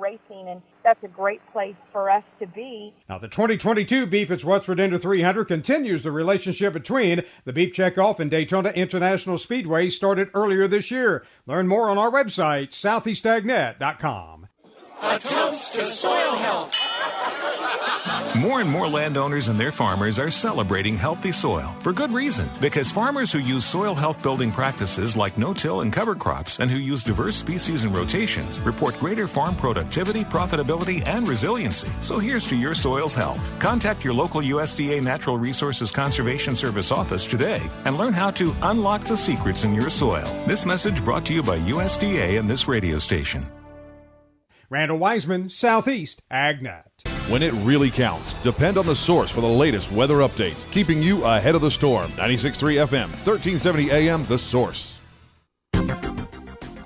racing, and that's a great place for us to be. Now, the 2022 Beef at What's-What Inter 300 continues the relationship between the Beef Checkoff and Daytona International Speedway started earlier this year. Learn more on our website, southeastagnet.com. A toast to soil health. More and more landowners and their farmers are celebrating healthy soil for good reason. Because farmers who use soil health building practices like no-till and cover crops and who use diverse species and rotations report greater farm productivity, profitability, and resiliency. So here's to your soil's health. Contact your local USDA Natural Resources Conservation Service office today and learn how to unlock the secrets in your soil. This message brought to you by USDA and this radio station. Randall Wiseman, Southeast AgNet. When it really counts, depend on the source for the latest weather updates, keeping you ahead of the storm. 96.3 FM, 1370 AM, The Source.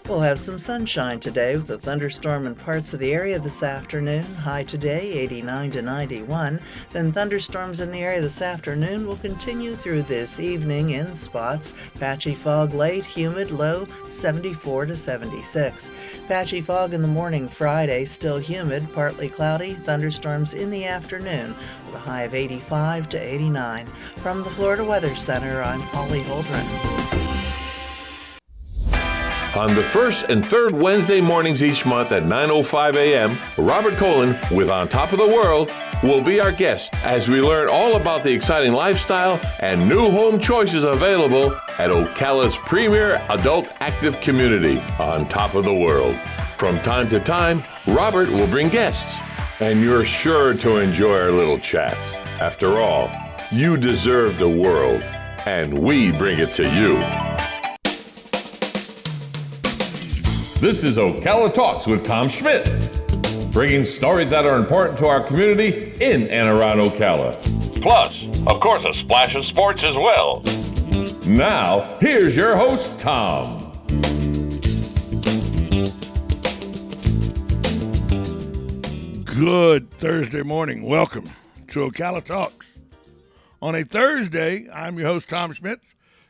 We'll have some sunshine today with a thunderstorm in parts of the area this afternoon. High today, 89 to 91. Then thunderstorms in the area this afternoon will continue through this evening in spots. Patchy fog late, humid, low 74 to 76. Patchy fog in the morning Friday, still humid, partly cloudy, thunderstorms in the afternoon with a high of 85 to 89. From the Florida Weather Center, I'm Holly Holdren. On the first and third Wednesday mornings each month at 9:05 a.m., Robert Colin with On Top of the World will be our guest as we learn all about the exciting lifestyle and new home choices available at Ocala's premier adult active community, On Top of the World. From time to time, Robert will bring guests, and you're sure to enjoy our little chats. After all, you deserve the world, and we bring it to you. This is Ocala Talks with Tom Schmidt, bringing stories that are important to our community in and around Ocala. Plus, of course, a splash of sports as well. Now, here's your host, Tom. Good Thursday morning. Welcome to Ocala Talks. On a Thursday, I'm your host, Tom Schmidt,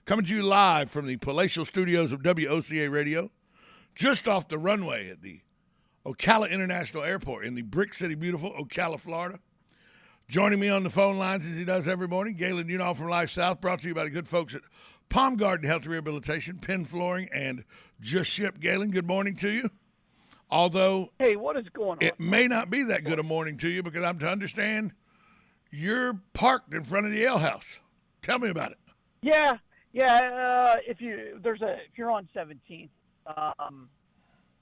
coming to you live from the palatial studios of WOCA Radio, just off the runway at the Ocala International Airport in the Brick City, beautiful Ocala, Florida. Joining me on the phone lines as he does every morning, Galen Unall from Life South, brought to you by the good folks at Palm Garden Health Rehabilitation, Penn Flooring, and Just Ship. Galen, good morning to you. Although, hey, what is going on? It may not be that good a morning to you because I'm to understand you're parked in front of the ale house. Tell me about it. Yeah. If you're on 17th.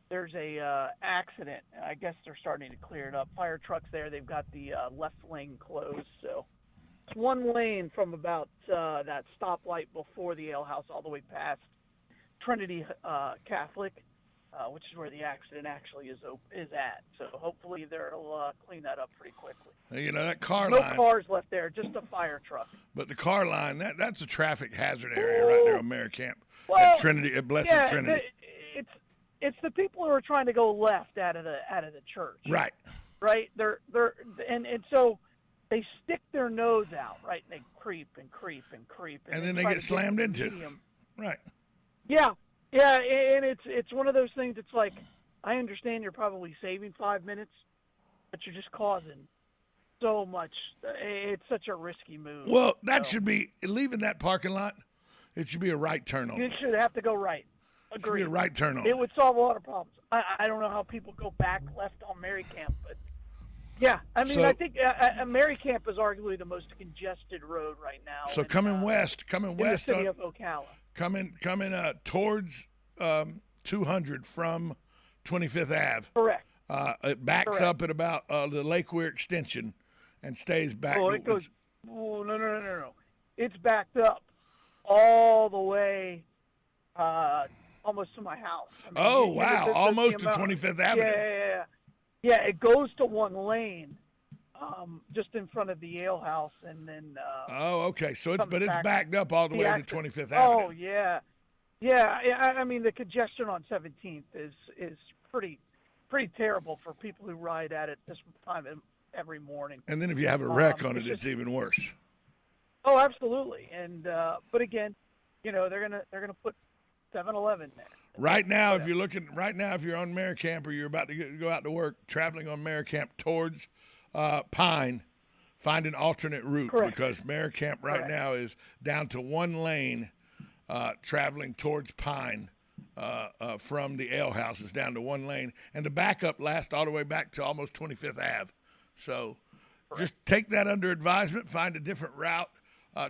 There's a accident. I guess they're starting to clear it up. Fire trucks there. They've got the left lane closed. So it's one lane from about that stoplight before the ale house all the way past Trinity Catholic, which is where the accident actually is at. So hopefully they'll clean that up pretty quickly. You know, that car no line. No cars left there, just a fire truck. But the car line, that's a traffic hazard area right there on Mary Camp. Well, at Trinity, at Blessed Trinity. It's the people who are trying to go left out of the church. Right. They're and so they stick their nose out, right? And they creep and creep and creep, and then they get slammed into. Right. Yeah, and it's one of those things. It's like, I understand you're probably saving 5 minutes, but you're just causing so much. It's such a risky move. Well, that should be leaving that parking lot. It should be a right turn on. You should have to go right. Agreed. It should be a right turn on. It would solve a lot of problems. I don't know how people go back left on Mary Camp, but yeah, I mean, I think Mary Camp is arguably the most congested road right now. So coming west in the city of Ocala. Coming towards 200 from 25th Ave. Correct. It backs up at about the Lake Weir extension and stays back. Oh, it goes. Oh, no. It's backed up all the way almost to my house. I mean, wow. Almost to 25th Avenue. Yeah, it goes to one lane just in front of the ale house, and then okay. So it's backed up all the way to 25th Avenue. Oh, yeah. I mean, the congestion on 17th is pretty terrible for people who ride at it this time every morning. And then if you have a wreck on it, it's even worse. Oh, absolutely. And but again, they're gonna put 7-Eleven there. Right now, if you're looking, if you're on Maricamp or you're about to go out to work, traveling on Maricamp towards Pine, find an alternate route. Correct. Because Maricamp right now is down to one lane, traveling towards Pine from the ale house is down to one lane, and the backup lasts all the way back to almost 25th Ave. So just take that under advisement, find a different route.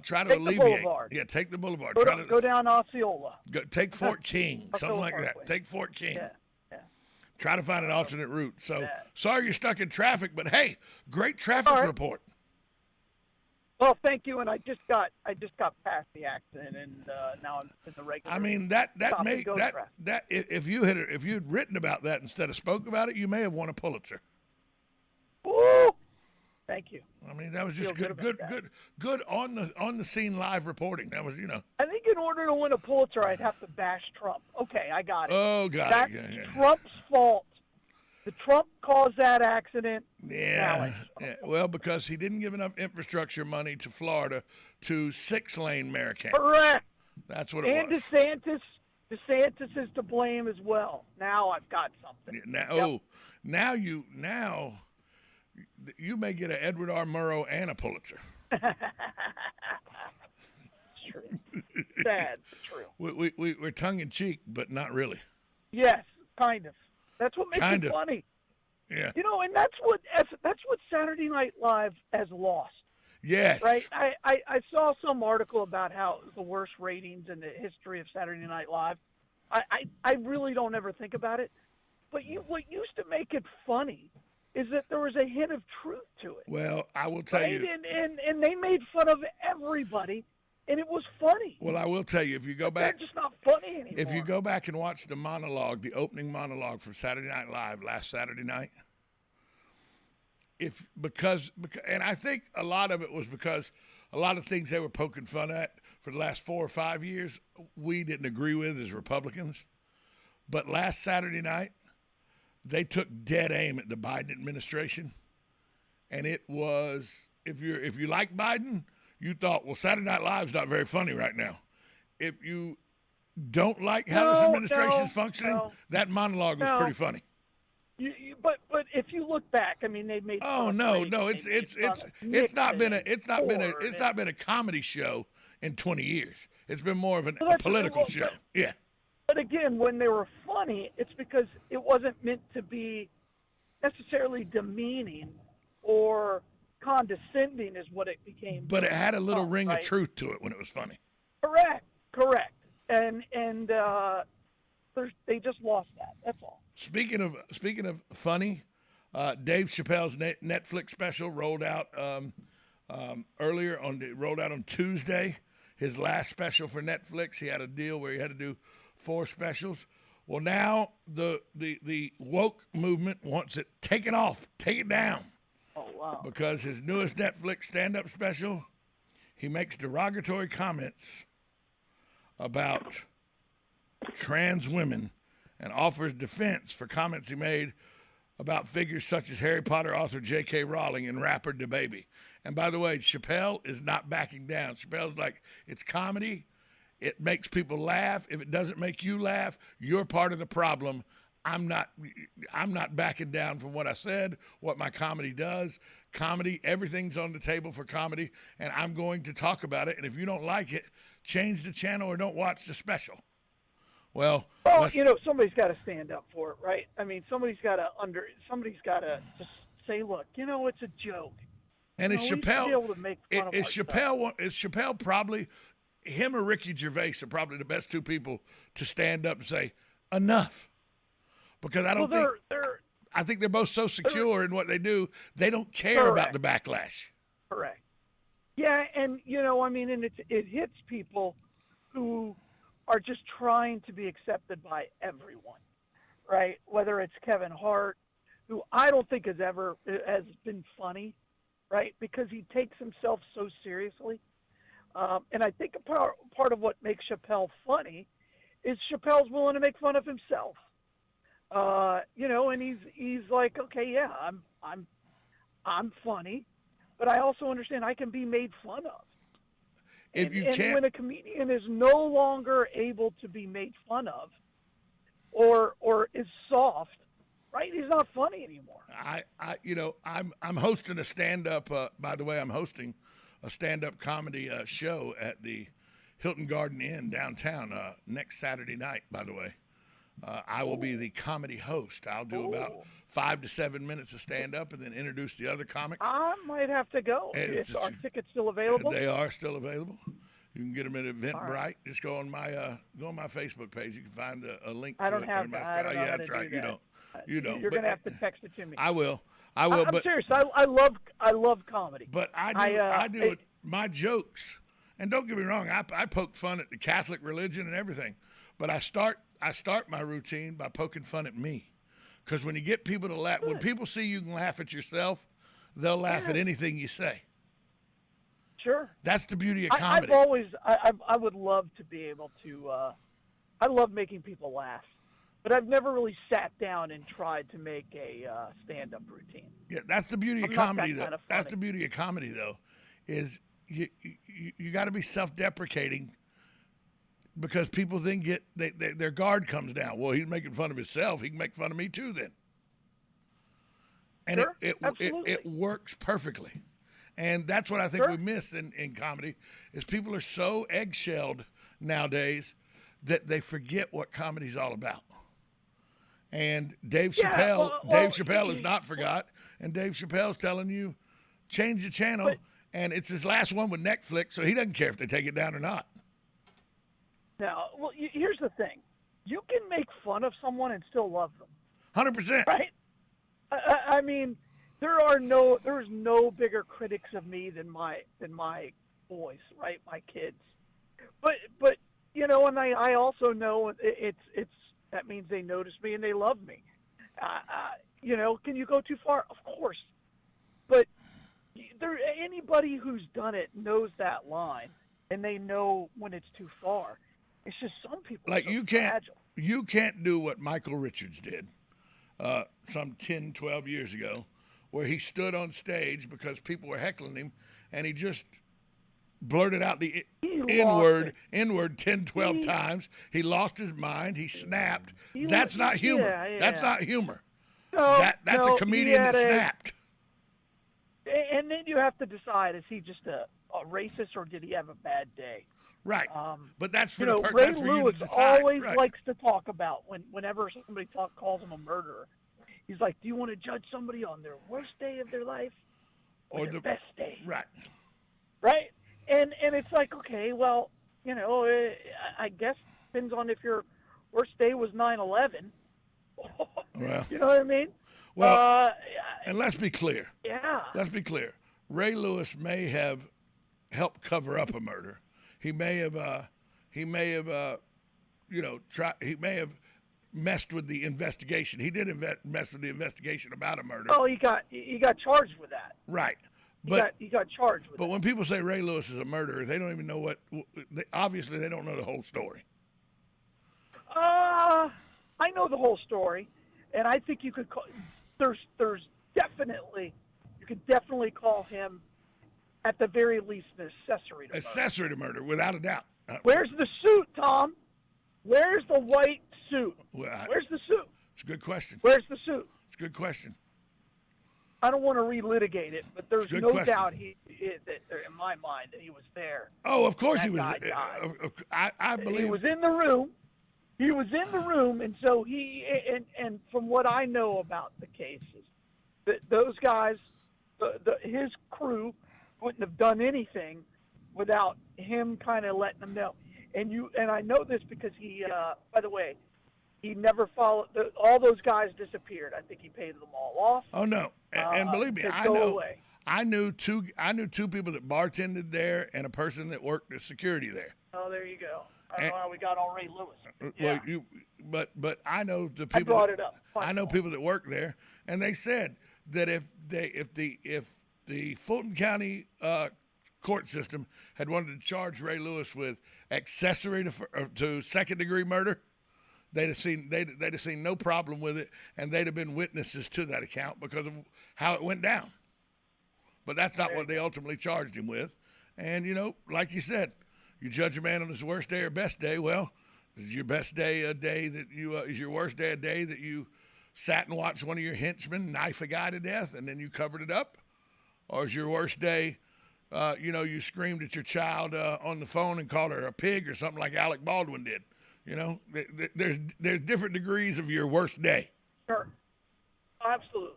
Try to alleviate. The boulevard. Yeah, take the boulevard. Go down Osceola. Take Fort King, something like that. Take Fort King. Yeah. Try to find an alternate route. So sorry you're stuck in traffic, but hey, great traffic report. Well, thank you. And I just got past the accident, and now I'm in the regular. I mean that if you'd written about that instead of spoke about it, you may have won a Pulitzer. Woo! Thank you. I mean, that was just good on the scene live reporting. That was, I think in order to win a Pulitzer, I'd have to bash Trump. Okay, I got it. Oh, got That's it. Yeah. Trump's fault. The Trump caused that accident. Yeah. Well, because he didn't give enough infrastructure money to Florida to 6-lane Maricamp. Correct. That's what it was. And DeSantis is to blame as well. Now I've got something. Now you may get an Edward R. Murrow and a Pulitzer. It's true. Sad, but true. We're tongue in cheek, but not really. Yes, kind of. That's what makes it funny. Yeah. And that's what Saturday Night Live has lost. Yes. Right. I saw some article about how it was the worst ratings in the history of Saturday Night Live. I really don't ever think about it, but what used to make it funny is that there was a hint of truth to it. Well, I will tell you. And they made fun of everybody, and it was funny. Well, I will tell you, if you go back. They're just not funny anymore. If you go back and watch the opening monologue from Saturday Night Live last Saturday night, and I think a lot of it was because a lot of things they were poking fun at for the last 4 or 5 years, we didn't agree with as Republicans. But last Saturday night, they took dead aim at the Biden administration, and it was if you like Biden, you thought, well, Saturday Night Live's not very funny right now. If you don't like how this administration's functioning, that monologue was pretty funny. But if you look back, I mean, they've made. Oh no, it's not been a comedy show in 20 years. It's been more of a political show. Yeah. But again, when they were funny, it's because it wasn't meant to be necessarily demeaning or condescending is what it became. But it had a little ring of truth to it when it was funny. Correct. And they just lost that. That's all. Speaking of funny, Dave Chappelle's Netflix special rolled out rolled out on Tuesday. His last special for Netflix. He had a deal where he had to do 4 specials. Well, now the woke movement wants it taken off, take it down. Oh, wow. Because his newest Netflix stand-up special, he makes derogatory comments about trans women and offers defense for comments he made about figures such as Harry Potter author J.K. Rowling and rapper DaBaby. And by the way, Chappelle is not backing down. Chappelle's like, it's comedy. It makes people laugh. If it doesn't make you laugh, you're part of the problem. I'm not backing down from what I said, what my comedy does. Comedy, everything's on the table for comedy, and I'm going to talk about it. And if you don't like it, change the channel or don't watch the special. Well, somebody's got to stand up for it, right? I mean, somebody's got to just say, look, it's a joke. And is Chappelle is Chappelle probably, him or Ricky Gervais are probably the best 2 people to stand up and say enough, because I think they're both so secure in what they do, they don't care about the backlash. Correct. Yeah, and and it hits people who are just trying to be accepted by everyone, right? Whether it's Kevin Hart, who I don't think has been funny, right? Because he takes himself so seriously. And I think a part of what makes Chappelle funny is Chappelle's willing to make fun of himself. And he's like, okay, yeah, I'm funny, but I also understand I can be made fun of. And when a comedian is no longer able to be made fun of, or is soft, right? He's not funny anymore. I'm hosting a stand-up. By the way, I'm hosting a stand-up comedy show at the Hilton Garden Inn downtown next Saturday night. By the way, I will be the comedy host. I'll do about 5 to 7 minutes of stand-up and then introduce the other comics. I might have to go. Are tickets still available? They are still available. You can get them at Eventbrite. Right. Just go on my Facebook page. You can find a link. I don't to have that. Yeah, that's right. You don't. You're going to have to text it to me. I will. I'm serious. I love comedy. But I do it. My jokes, and don't get me wrong, I poke fun at the Catholic religion and everything, but I start my routine by poking fun at me, because when you get people to laugh, when people see you can laugh at yourself, they'll laugh at anything you say. Sure. That's the beauty of comedy. I would love to be able to. I love making people laugh, but I've never really sat down and tried to make a stand-up routine. Yeah, that's the beauty of comedy, though. That's the beauty of comedy, though, is you got to be self-deprecating, because people then get their guard comes down. Well, he's making fun of himself. He can make fun of me too, then. And sure, it works perfectly. And that's what I think we miss in comedy, is people are so egg-shelled nowadays that they forget what comedy's all about. And Dave Chappelle is not forgot, and Dave Chappelle's telling you, change the channel, and it's his last one with Netflix, so he doesn't care if they take it down or not. Now, here's the thing. You can make fun of someone and still love them. 100%. Right? I mean, there's no bigger critics of me than my boys, right? My kids. But and I also know it's that means they notice me and they love me. Can you go too far? Of course. But anybody who's done it knows that line, and they know when it's too far. It's just some people are so fragile. You can't do what Michael Richards did some 10, 12 years ago, where he stood on stage because people were heckling him, and he just blurted out the N-word 10, 12 times. He lost his mind. He snapped. That's not humor. Yeah. That's not humor. That's a comedian that snapped. And then you have to decide, is he just a racist, or did he have a bad day? Right. But that's for Ray Lewis always likes to talk about whenever somebody calls him a murderer. He's like, do you want to judge somebody on their worst day of their life or their best day? Right. Right? And it's like, okay, well, I guess depends on if your worst day was 9/11. Well, you know what I mean? Well, and let's be clear. Yeah. Let's be clear. Ray Lewis may have helped cover up a murder. He may have messed with the investigation. He did mess with the investigation about a murder. Oh, he got charged with that. Right. He got charged with that. But when people say Ray Lewis is a murderer, they don't even know obviously they don't know the whole story. I know the whole story, and I think you could call, there's definitely, you could definitely call him, at the very least, an accessory to murder. Accessory to murder, without a doubt. Where's the suit, Tom? Where's the white suit? Where's the suit? It's a good question. Where's the suit? It's a good question. I don't want to relitigate it, but there's no doubt in my mind that he was there. Oh, of course he was. I believe he was in the room. He was in the room, and so and from what I know about the cases, those guys, his crew, wouldn't have done anything without him kind of letting them know. And I know this because he, by the way, he never followed. All those guys disappeared. I think he paid them all off. Oh no! And believe me, I knew two people that bartended there and a person that worked as security there. Oh, there you go. I don't know how we got on Ray Lewis. Yeah. Well, but I know the people. I brought it up. I know people that work there, and they said that if the Fulton County court system had wanted to charge Ray Lewis with accessory to second-degree murder, they'd have seen no problem with it, and they'd have been witnesses to that account because of how it went down. But that's not what they ultimately charged him with. And like you said, you judge a man on his worst day or best day. Well, Is your best day a day that you is your worst day a day that you sat and watched one of your henchmen knife a guy to death and then you covered it up? Or is your worst day, you screamed at your child on the phone and called her a pig or something like Alec Baldwin did? There's different degrees of your worst day. Sure. Absolutely.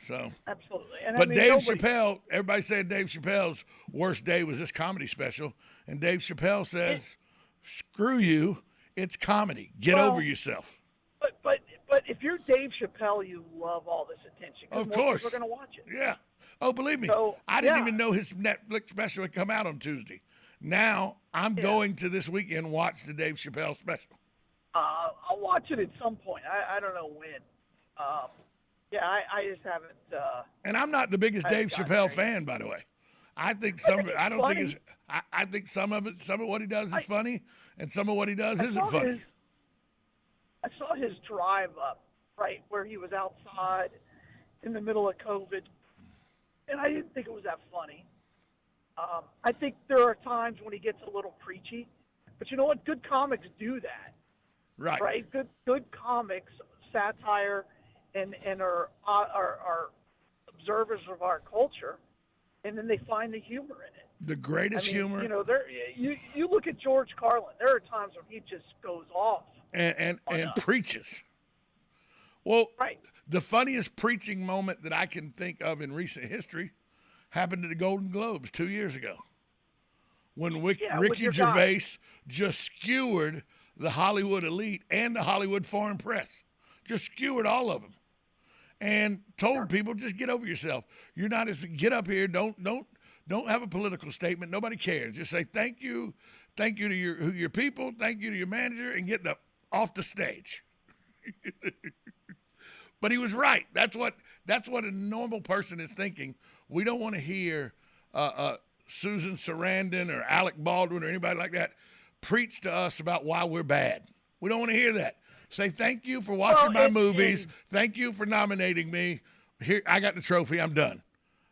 So. Absolutely. And but Dave Chappelle, everybody said Dave Chappelle's worst day was this comedy special. And Dave Chappelle says, screw you. It's comedy. Get over yourself. But if you're Dave Chappelle, you love all this attention. Of course. We're going to watch it. Yeah. Oh, believe me. So, I didn't even know his Netflix special had come out on Tuesday. Now I'm going to this weekend watch the Dave Chappelle special. I'll watch it at some point. I don't know when. I just haven't. And I'm not the biggest Dave Chappelle fan, by the way. I think some of it. I don't think it's. I think some of what he does is funny, and some of what he does isn't funny. I saw his drive up, right, where he was outside in the middle of COVID, and I didn't think it was that funny. I think there are times when he gets a little preachy, but you know what? Good comics do that. Right. Right. Good comics, satire, and are observers of our culture. And then they find the humor in it. The greatest humor. You look at George Carlin. There are times when he just goes off and preaches. Well, the funniest preaching moment that I can think of in recent history happened at the Golden Globes 2 years ago, when Ricky Gervais just skewered the Hollywood elite and the Hollywood foreign press, just skewered all of them. And told people, just get over yourself. You're not get up here. Don't have a political statement. Nobody cares. Just say thank you to your people, thank you to your manager, and get off the stage. But he was right. That's what a normal person is thinking. We don't want to hear Susan Sarandon or Alec Baldwin or anybody like that preach to us about why we're bad. We don't want to hear that. Say thank you for watching my movies. Thank you for nominating me. Here, I got the trophy. I'm done.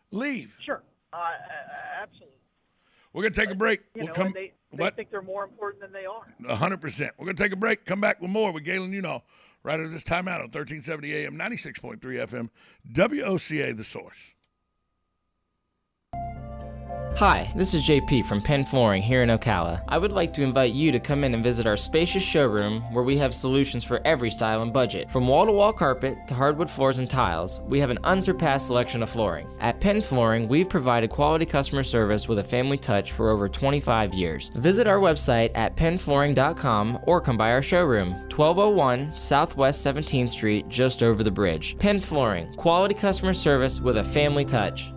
Leave. Sure. Absolutely. We're going to take a break. They think they're more important than they are. 100%. We're going to take a break. Come back with more with Galen right at this time out on 1370 AM, 96.3 FM, WOCA, The Source. Hi, this is JP from Penn Flooring here in Ocala. I would like to invite you to come in and visit our spacious showroom where we have solutions for every style and budget. From wall-to-wall carpet to hardwood floors and tiles, we have an unsurpassed selection of flooring. At Penn Flooring, we've provided quality customer service with a family touch for over 25 years. Visit our website at pennflooring.com or come by our showroom, 1201 Southwest 17th Street, just over the bridge. Penn Flooring, quality customer service with a family touch.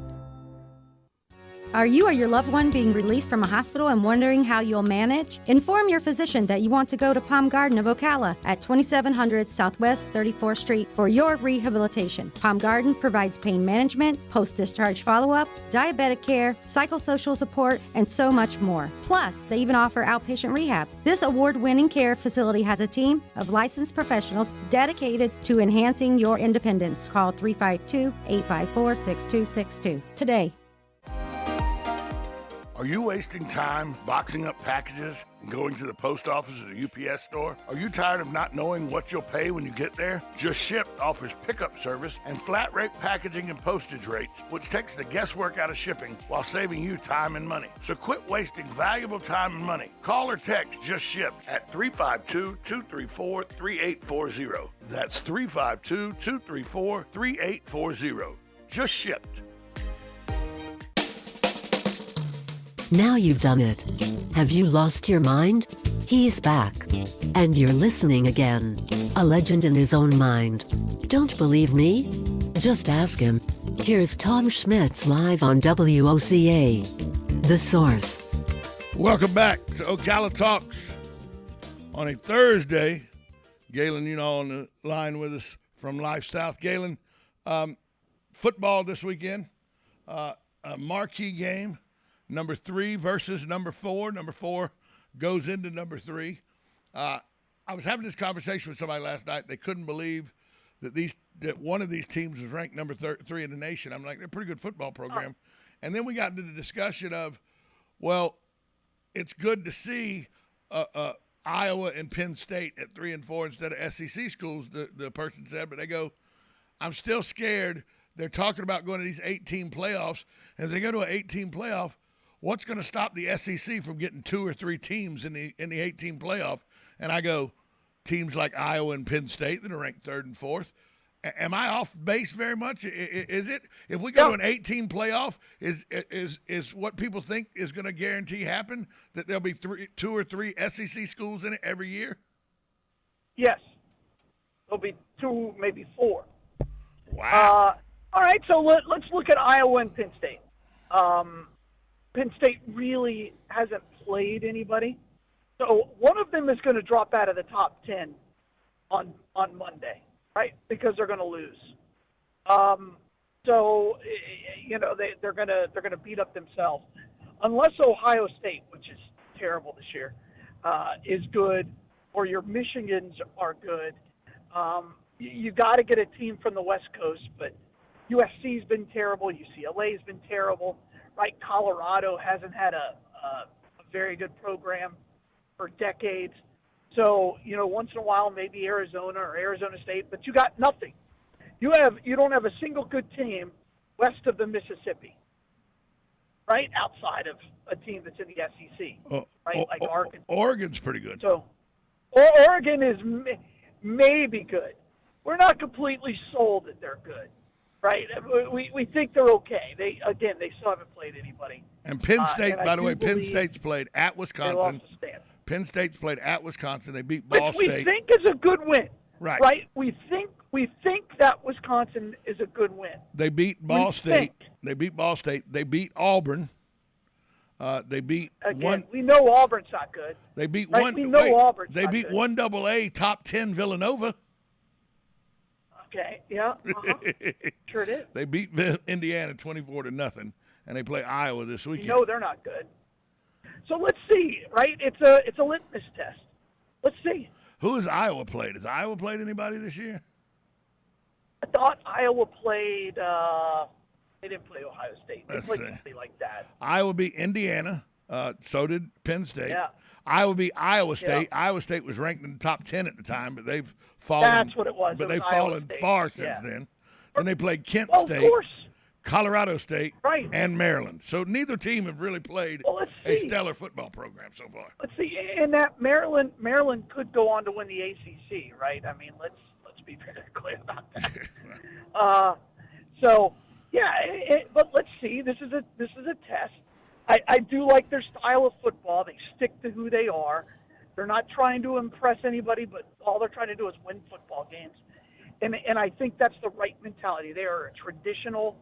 Are you or your loved one being released from a hospital and wondering how you'll manage? Inform your physician that you want to go to Palm Garden of Ocala at 2700 Southwest 34th Street for your rehabilitation. Palm Garden provides pain management, post-discharge follow-up, diabetic care, psychosocial support, and so much more. Plus, they even offer outpatient rehab. This award-winning care facility has a team of licensed professionals dedicated to enhancing your independence. Call 352-854-6262 today. Are you wasting time boxing up packages and going to the post office or the UPS store? Are you tired of not knowing what you'll pay when you get there? Just Ship offers pickup service and flat rate packaging and postage rates, which takes the guesswork out of shipping while saving you time and money. So quit wasting valuable time and money. Call or text Just Ship at 352-234-3840. That's 352-234-3840. Just Shipped. Now you've done it. Have you lost your mind? He's back. And you're listening again. A legend in his own mind. Don't believe me? Just ask him. Here's Tom Schmitz live on WOCA. The Source. Welcome back to Ocala Talks on a Thursday. Galen, on the line with us from Life South. Galen, football this weekend. A marquee game. Number 3 versus number 4. Number 4 goes into number 3. I was having this conversation with somebody last night. They couldn't believe that one of these teams was ranked number 3 in the nation. I'm like, they're a pretty good football program. And then we got into the discussion of, well, it's good to see a Iowa and Penn State at 3 and 4 instead of SEC schools, the person said, but they go, I'm still scared. They're talking about going to these 18 playoffs. And if they go to an 18 playoff, what's going to stop the SEC from getting 2 or 3 teams in the 18 playoff? And I go, teams like Iowa and Penn State that are ranked 3rd and 4th. Am I off base very much? Is it, if we go to an 18 playoff, is what people think is going to guarantee happen that there'll be 2 or 3 SEC schools in it every year? Yes. There'll be 2, maybe 4. Wow. All right, so let's look at Iowa and Penn State. Penn State really hasn't played anybody. So one of them is going to drop out of the top 10 on Monday. Right, because they're going to lose. So they're going to beat up themselves, unless Ohio State, which is terrible this year, is good, or your Michigans are good. You got to get a team from the West Coast, but USC's been terrible. UCLA's been terrible. Right, Colorado hasn't had a very good program for decades. So, once in a while, maybe Arizona or Arizona State, but you got nothing. You don't have a single good team west of the Mississippi, right? Outside of a team that's in the SEC, right? Like Arkansas. Oregon's pretty good. So, Oregon is maybe good. We're not completely sold that they're good, right? We think they're okay. They still haven't played anybody. And Penn State, by the way, Penn State's played at They Wisconsin. lost to Stanford. Penn State's played at Wisconsin. They beat Ball Which we State. think is a good win. Right. We think that Wisconsin is a good win. They beat Ball State. They beat Ball State. They beat Auburn. They beat one. We know Auburn's not good. They beat right? one. We know Auburn's They not beat good. 1AA top 10 Villanova. Okay. Yeah. Sure it is. They beat Indiana 24-0, and they play Iowa this weekend. We know they're not good. So let's see, right? It's a litmus test. Let's see. Who has Iowa played? Has Iowa played anybody this year? I thought Iowa played. They didn't play Ohio State. They Let's played see. somebody like that. Iowa beat Indiana. So did Penn State. Yeah. Iowa beat Iowa State. Yeah. Iowa State was ranked in the top 10 at the time, but they've fallen. That's what it was. But It they've was Iowa fallen State. far since Yeah. then. Then they played Kent Well, State, of course. Colorado State, Right. and Maryland. So neither team have really played Well, let's a see. stellar football program so far. Let's see. And that Maryland could go on to win the ACC, right? I mean, let's be very clear about that. So yeah, but let's see. This is a test. I do like their style of football. They stick to who they are. They're not trying to impress anybody, but all they're trying to do is win football games. And I think that's the right mentality. They are a traditional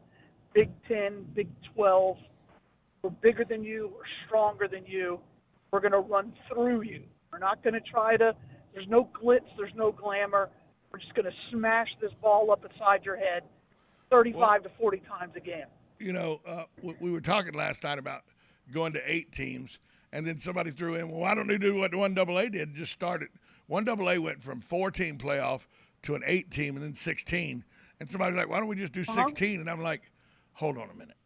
Big 10, Big 12. We're bigger than you. We're stronger than you. We're going to run through you. We're not going to try to. There's no glitz. There's no glamour. We're just going to smash this ball up inside your head 35 to 40 times a game. We were talking last night about going to 8 teams, and then somebody threw in, well, why don't they do what the 1AA did? Just started. 1AA went from 4-team playoff to an 8-team and then 16. And somebody's like, why don't we just do 16? And I'm like, hold on a minute.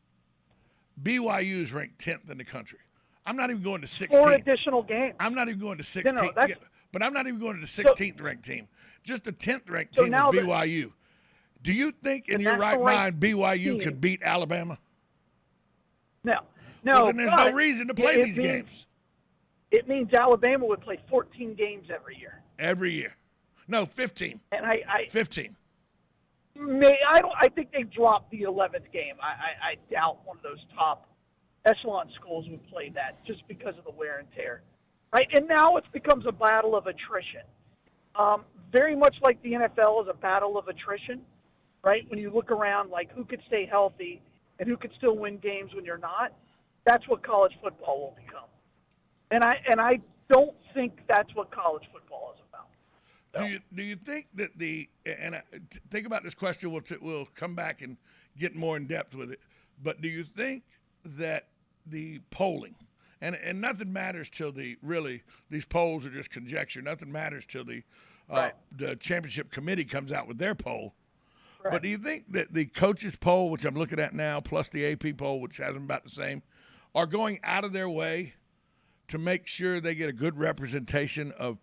BYU is ranked 10th in the country. I'm not even going to 16. 4 additional games. I'm not even going to 16. No, but I'm not even going to the 16th ranked team. Just the 10th ranked So team now is BYU. Do you think in your that's right the mind BYU team. could beat Alabama? No. Well, then there's no but reason to play it these means- games. It means Alabama would play 14 games every year. Every year. No, 15. And I 15. I think they dropped the 11th game. I doubt one of those top echelon schools would play that just because of the wear and tear, right? And now it becomes a battle of attrition. Very much like the NFL is a battle of attrition, right? When you look around, like who could stay healthy and who could still win games when you're not. That's what college football will become. And I don't think that's what college football is about. So. Do you think that think about this question, we'll come back and get more in depth with it, but do you think that the polling, and nothing matters till these polls are just conjecture, nothing matters till the championship committee comes out with their poll. Right. But do you think that the coaches poll, which I'm looking at now, plus the AP poll, which has them about the same, are going out of their way to make sure they get a good representation of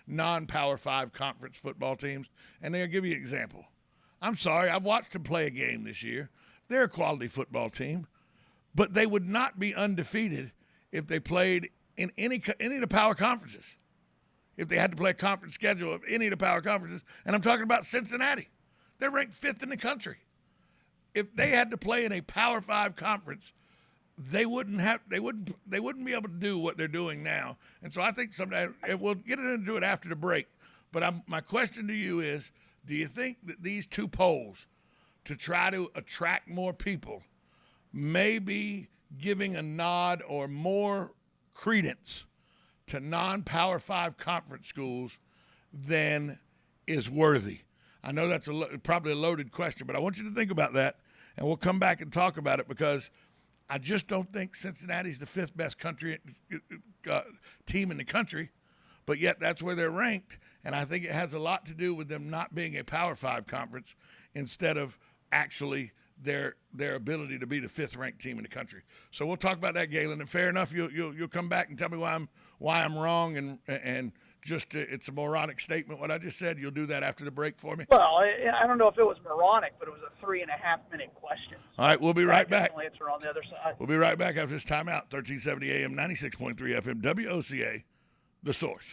non-Power 5 conference football teams. And they'll give you an example. I'm sorry, I've watched them play a game this year. They're a quality football team, but they would not be undefeated if they played in any of the power conferences. If they had to play a conference schedule of any of the power conferences, and I'm talking about Cincinnati. They're ranked 5th in the country. If they had to play in a Power 5 conference, they wouldn't be able to do what they're doing now. And so I think someday we'll get into it after the break. But my question to you is, do you think that these two polls, to try to attract more people, may be giving a nod or more credence to non-Power 5 conference schools than is worthy? I know that's probably a loaded question, but I want you to think about that, and we'll come back and talk about it, because I just don't think Cincinnati's the 5th best team in the country, but yet that's where they're ranked, and I think it has a lot to do with them not being a Power 5 conference instead of actually their ability to be the 5th ranked team in the country. So we'll talk about that, Galen, and fair enough, you'll come back and tell me why I'm wrong, and just it's a moronic statement what I just said. You'll do that after the break for me? Well, I don't know if it was moronic, but it was a 3.5-minute question. All right, we'll be right back. Answer on the other side. We'll be right back after this timeout. 1370 AM, 96.3 FM, WOCA, The Source.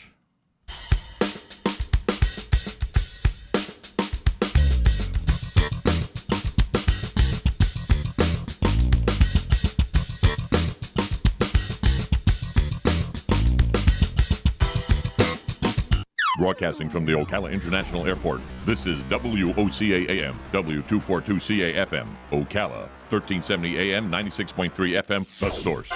Broadcasting from the Ocala International Airport, this is WOCA AM, W242CA FM, Ocala, 1370 AM, 96.3 FM, The Source.